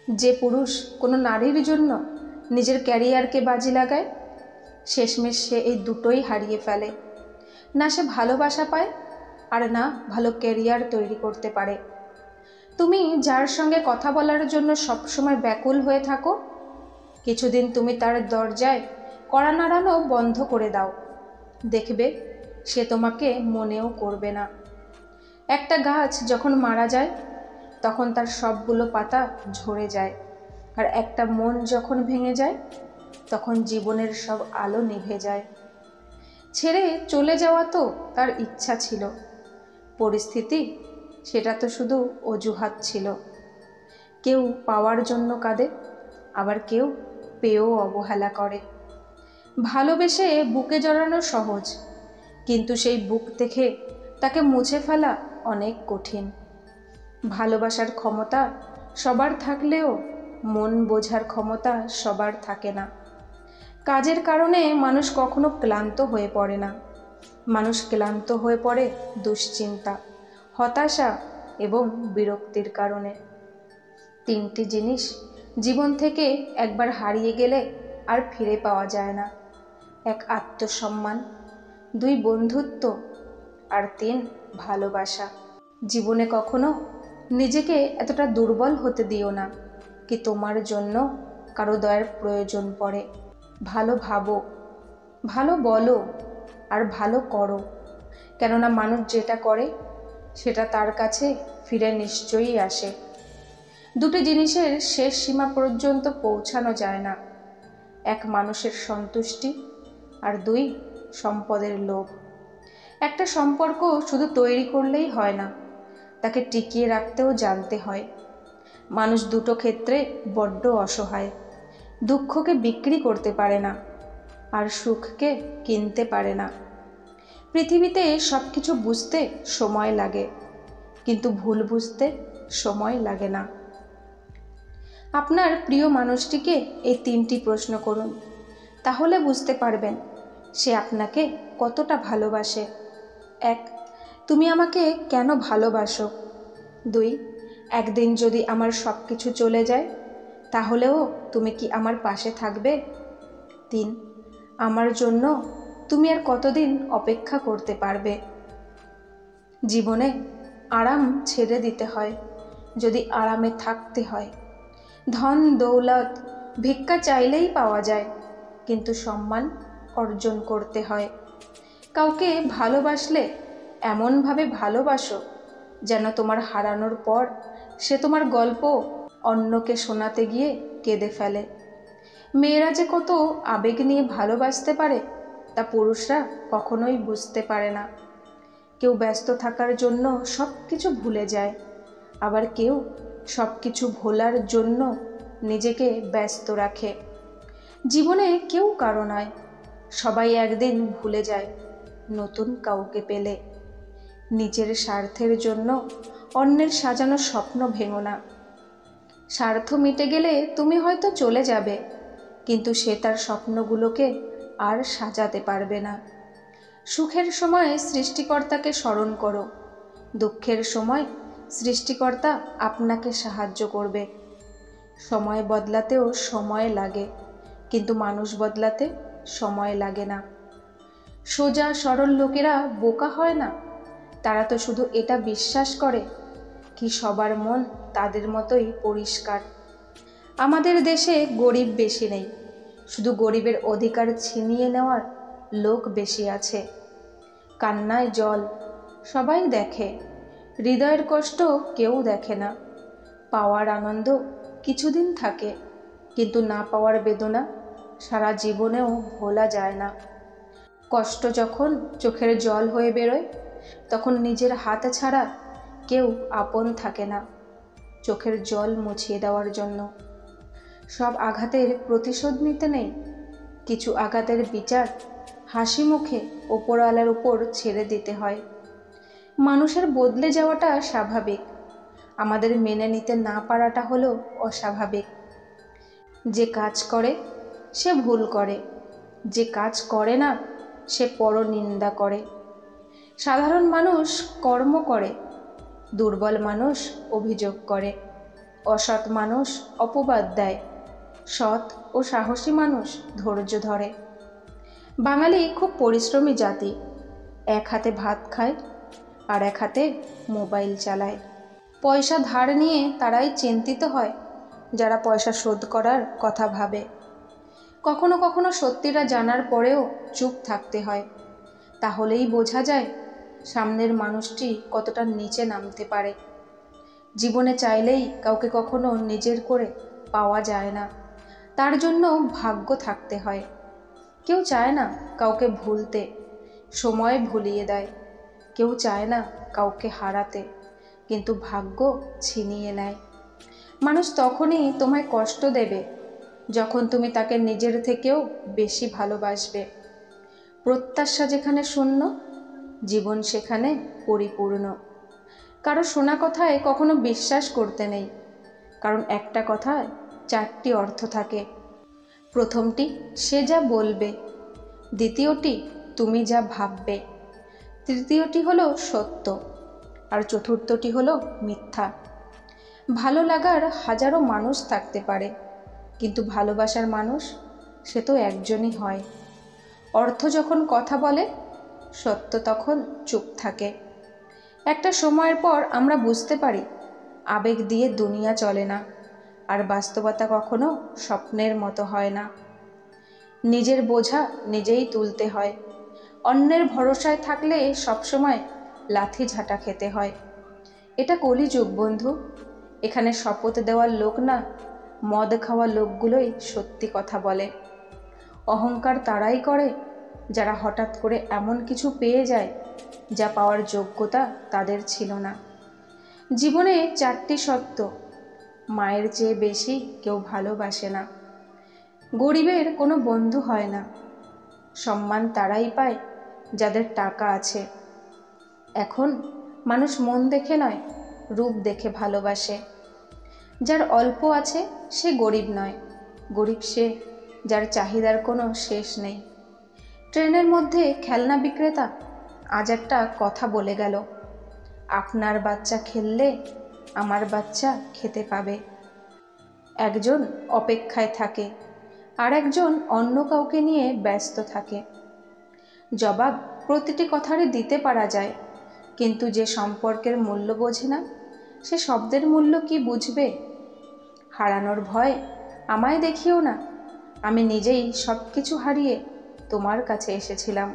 যে পুরুষ কোনো নারীর জন্য নিজের ক্যারিয়ারকে বাজি লাগায়, শেষমেশ সে এই দুটোই হারিয়ে ফেলে। না সে ভালোবাসা পায়, আর না ভালো ক্যারিয়ার তৈরি করতে পারে। তুমি যার সঙ্গে কথা বলার জন্য সবসময় ব্যাকুল হয়ে থাকো, কিছুদিন তুমি তার দরজায় কড়া নাড়ানো বন্ধ করে দাও, দেখবে সে তোমাকে মনেও করবে না। একটা গাছ যখন মারা যায় তখন তার সবগুলো পাতা ঝরে যায়, আর একটা মন যখন ভেঙে যায় তখন জীবনের সব আলো নিভে যায়। ছেড়ে চলে যাওয়া তো তার ইচ্ছা ছিল, পরিস্থিতি সেটা তো শুধু অজুহাত ছিল। কেউ পাওয়ার জন্য কাঁদে, আবার কেউ পেয়েও অবহেলা করে। ভালোবেসে বুকে জড়ানো সহজ, কিন্তু সেই বুক থেকে তাকে মুছে ফেলা অনেক কঠিন। ভালোবাসার ক্ষমতা সবার থাকলেও মন বোঝার ক্ষমতা সবার থাকে না। কাজের কারণে মানুষ কখনো ক্লান্ত হয়ে পড়ে না, মানুষ ক্লান্ত হয়ে পড়ে দুশ্চিন্তা, হতাশা এবং বিরক্তির কারণে। তিনটি জিনিস জীবন থেকে একবার হারিয়ে গেলে আর ফিরে পাওয়া যায় না। এক আত্মসম্মান, দুই বন্ধুত্ব, আর তিন ভালোবাসা। জীবনে কখনো নিজেকে এতটা দুর্বল হতে দিও না কি তোমার জন্য কারো দয়ার প্রয়োজন পড়ে। ভালো ভাবো, ভালো বলো, আর ভালো করো, কেননা মানুষ যেটা করে সেটা তার কাছে ফিরে নিশ্চয়ই আসে। দুটি জিনিসের শেষ সীমা পর্যন্ত পৌঁছানো যায় না, এক মানুষের সন্তুষ্টি, আর দুই সম্পদের লোভ। একটা সম্পর্ক শুধু তৈরি করলেই হয় না, তাকে টিকিয়ে রাখতেও জানতে হয়। মানুষ দুটো ক্ষেত্রে বড্ড অসহায়, দুঃখকে বিক্রি করতে পারে না, আর সুখকে কিনতে পারে না। পৃথিবীতে সব কিছু বুঝতে সময় লাগে, কিন্তু ভুল বুঝতে সময় লাগে না। আপনার প্রিয় মানুষটিকে এই তিনটি প্রশ্ন করুন, তাহলে বুঝতে পারবেন সে আপনাকে কতটা ভালোবাসে। 1. তুমি আমাকে কেন ভালোবাসো? 2. একদিন যদি আমার সব কিছু চলে যায় তাহলেও তুমি কি আমার পাশে থাকবে? 3. আমার জন্য তুমি আর কতদিন অপেক্ষা করতে পারবে? জীবনে আরাম ছেড়ে দিতে হয় যদি আরামে থাকতে হয়। ধন দৌলত ভিক্ষা চাইলেই পাওয়া যায়, কিন্তু সম্মান অর্জন করতে হয়। কাউকে ভালোবাসলে এমনভাবে ভালোবাসো যেন তোমার হারানোর পর সে তোমার গল্প অন্যকে শোনাতে গিয়ে কেঁদে ফেলে। মেয়েরা যে কত আবেগ নিয়ে ভালোবাসতে পারে তা পুরুষরা কখনোই বুঝতে পারে না। কেউ ব্যস্ত থাকার জন্য সব কিছু ভুলে যায়, আবার কেউ সব কিছু ভোলার জন্য নিজেকে ব্যস্ত রাখে। জীবনে কেউ কারো নয়, সবাই একদিন ভুলে যায় নতুন কাউকে পেলে। নিজের স্বার্থের জন্য অন্যের সাজানো স্বপ্ন ভেঙো না। স্বার্থ মিটে গেলে তুমি হয়তো চলে যাবে, কিন্তু সে তার স্বপ্নগুলোকে আর সাজাতে পারবে না। সুখের সময় সৃষ্টিকর্তাকে স্মরণ করো, দুঃখের সময় সৃষ্টিকর্তা আপনাকে সাহায্য করবে। সময় বদলাতেও সময় লাগে, কিন্তু মানুষ বদলাতে সময় লাগে না। সোজা সরল লোকেরা বোকা হয় না, তারা তো শুধু এটা বিশ্বাস করে কি সবার মন তাদের মতোই পরিষ্কার। আমাদের দেশে গরিব বেশি নেই, শুধু গরিবের অধিকার ছিনিয়ে নেওয়ার লোক বেশি আছে। কান্নায় জল সবাই দেখে, হৃদয়ের কষ্ট কেউ দেখে না। পাওয়ার আনন্দ কিছুদিন থাকে, কিন্তু না পাওয়ার বেদনা সারা জীবনেও ভোলা যায় না। কষ্ট যখন চোখের জল হয়ে বেরোয় তখন নিজের হাত ছাড়া কেউ আপন থাকে না চোখের জল মুছিয়ে দেওয়ার জন্য। সব আঘাতের প্রতিশোধ নিতে নেই, কিছু আঘাতের বিচার হাসি মুখে ওপরওয়ালার উপর ছেড়ে দিতে হয়। মানুষের বদলে যাওয়াটা স্বাভাবিক, আমাদের মেনে নিতে না পারাটা হলো অস্বাভাবিক। যে কাজ করে সে ভুল করে, যে কাজ করে না সে পরনিন্দা করে। সাধারণ মানুষ কর্ম করে, দুর্বল মানুষ অভিযোগ করে। অসৎ মানুষ অপবাদ দেয়, সৎ ও সাহসী মানুষ ধৈর্য ধরে। বাঙালি খুব পরিশ্রমী জাতি, এক হাতে ভাত খায় আর এক হাতে মোবাইল চালায়। পয়সা ধার নিয়ে তারাই চিন্তিত হয় যারা পয়সা শোধ করার কথা ভাবে। কখনো কখনো সত্যিটা জানার পরেও চুপ থাকতে হয়, তাহলেই বোঝা যায় সামনের মানুষটি কতটা নিচে নামতে পারে। জীবনে চাইলেই কাউকে কখনো নিজের করে পাওয়া যায় না, তার জন্য ভাগ্য থাকতে হয়। কেউ চায় না কাউকে ভুলতে, সময় ভুলিয়ে দেয়। কেউ চায় না কাউকে হারাতে, কিন্তু ভাগ্য ছিনিয়ে নেয়। মানুষ তখনই তোমায় কষ্ট দেবে যখন তুমি তাকে নিজের থেকেও বেশি ভালোবাসবে। প্রত্যাশা যেখানে শূন্য, জীবন সেখানে পরিপূর্ণ। কারো শোনা কথায় কখনো বিশ্বাস করতে নেই, কারণ একটা কথায় চারটি অর্থ থাকে। প্রথমটি সে যা বলবে, দ্বিতীয়টি তুমি যা ভাববে, তৃতীয়টি হলো সত্য, আর চতুর্থটি হলো মিথ্যা। ভালো লাগার হাজারো মানুষ থাকতে পারে, কিন্তু ভালোবাসার মানুষ সে তো একজনই হয়। অর্থ যখন কথা বলে, সত্য তখন চুপ থাকে। একটা সময়ের পর আমরা বুঝতে পারি আবেগ দিয়ে দুনিয়া চলে না, আর বাস্তবতা কখনো স্বপ্নের মতো হয় না। নিজের বোঝা নিজেই তুলতে হয়, অন্যের ভরসায় থাকলে সবসময় লাথি ঝাঁটা খেতে হয়। এটা কলিযুগ বন্ধু, এখানে শপথ দেওয়ার লোক না, মদ খাওয়া লোকগুলোই সত্যি কথা বলে। অহংকার তারাই করে যারা হঠাৎ করে এমন কিছু পেয়ে যায় যা পাওয়ার যোগ্যতা তাদের ছিল না। জীবনে চারটি সত্য: মায়ের চেয়ে বেশি কেউ ভালোবাসে না, গরিবের কোনো বন্ধু হয় না, সম্মান তারাই পায় যাদের টাকা আছে। এখন মানুষ মন দেখে নয়, রূপ দেখে ভালোবাসে। যার অল্প আছে সে গরিব নয়, গরিব সে যার চাহিদার কোনো শেষ নেই। ট্রেনের মধ্যে খেলনা বিক্রেতা আজ একটা কথা বলে গেল, আপনার বাচ্চা খেললে আমার বাচ্চা খেতে পাবে। একজন অপেক্ষায় থাকে, আর একজন অন্য কাউকে নিয়ে ব্যস্ত থাকে। জবাব প্রতিটি কথারই দিতে পারা যায়, কিন্তু যে সম্পর্কের মূল্য বোঝে না, সে শব্দের মূল্য কি বুঝবে? হারানোর ভয় আমায় দেখিও না, আমি নিজেই সব কিছু হারিয়ে তোমার কাছে এসেছিলাম।